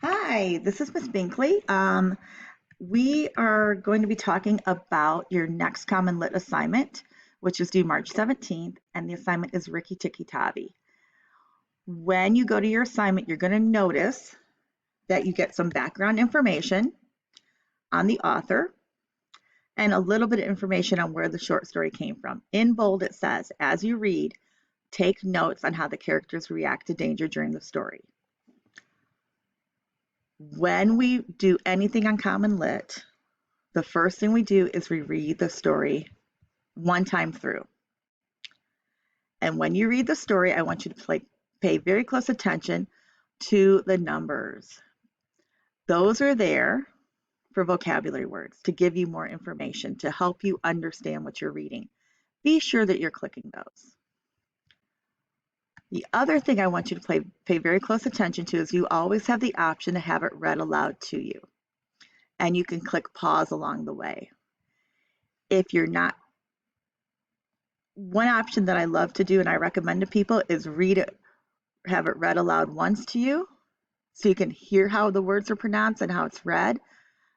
Hi, this is Miss Binkley. We are going to be talking about your next Common Lit assignment, which is due March 17th, and the assignment is Rikki Tikki Tavi. When you go to your assignment, you're going to notice that you get some background information on the author and a little bit of information on where the short story came from. In bold, it says, as you read, take notes on how the characters react to danger during the story. When we do anything on Common Lit, the first thing we do is we read the story one time through. And when you read the story, I want you to pay very close attention to the numbers. Those are there for vocabulary words to give you more information, to help you understand what you're reading. Be sure that you're clicking those. The other thing I want you to pay very close attention to is you always have the option to have it read aloud to you. And you can click pause along the way. If you're not, one option that I love to do and I recommend to people is have it read aloud once to you so you can hear how the words are pronounced and how it's read.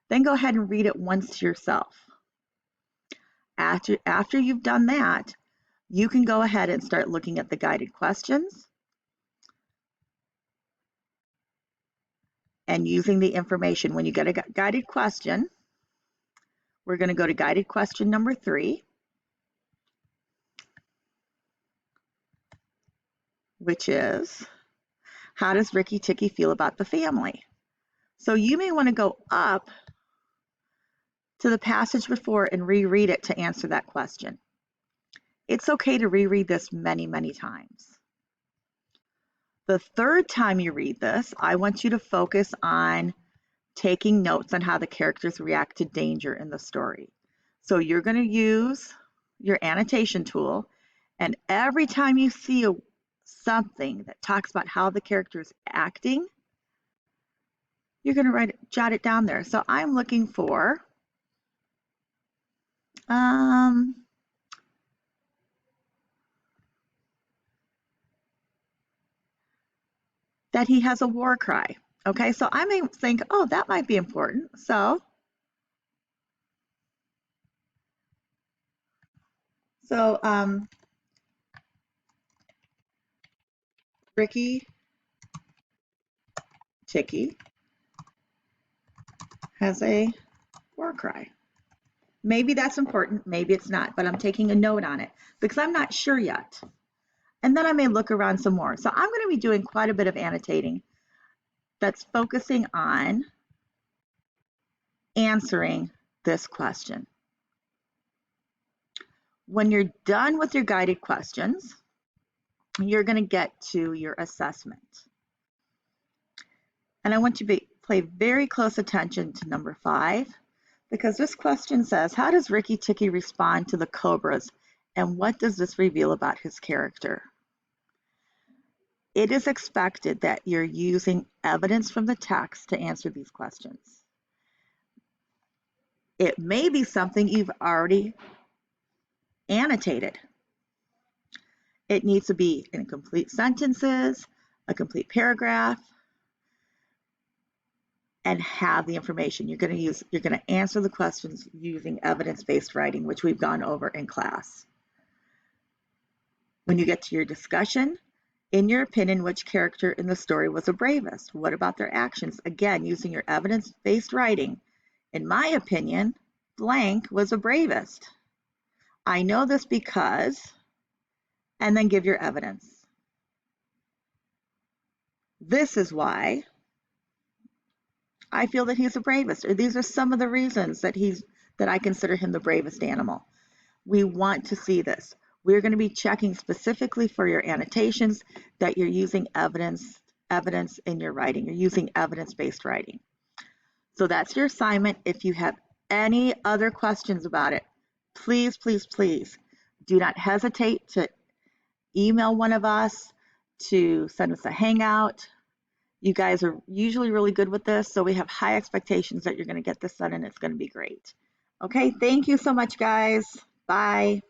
Then go ahead and read it once to yourself. After you've done that, you can go ahead and start looking at the guided questions and using the information. When you get a guided question, we're going to go to guided question number 3, which is, how does Rikki Tikki feel about the family? So you may want to go up to the passage before and reread it to answer that question. It's okay to reread this many, many times. The third time you read this, I want you to focus on taking notes on how the characters react to danger in the story. So you're going to use your annotation tool, and every time you see something that talks about how the character is acting, you're going to jot it down there. So I'm looking for that he has a war cry. Okay, so I may think, oh, that might be important. So Rikki Tikki has a war cry. Maybe that's important, maybe it's not, but I'm taking a note on it because I'm not sure yet. And then I may look around some more. So I'm going to be doing quite a bit of annotating that's focusing on answering this question. When you're done with your guided questions, you're going to get to your assessment. And I want you to pay very close attention to number 5, because this question says, how does Rikki Tikki respond to the cobras, and what does this reveal about his character? It is expected that you're using evidence from the text to answer these questions. It may be something you've already annotated. It needs to be in complete sentences, a complete paragraph, and have the information. You're going to answer the questions using evidence-based writing, which we've gone over in class. When you get to your discussion, in your opinion, which character in the story was the bravest? What about their actions? Again, using your evidence-based writing. In my opinion, blank was the bravest. I know this because, and then give your evidence. This is why I feel that he's the bravest, or these are some of the reasons that I consider him the bravest animal. We want to see this. We're going to be checking specifically for your annotations that you're using evidence in your writing. You're using evidence-based writing. So that's your assignment. If you have any other questions about it, please, please, please do not hesitate to email one of us, to send us a hangout. You guys are usually really good with this, so we have high expectations that you're going to get this done and it's going to be great. Okay, thank you so much, guys. Bye.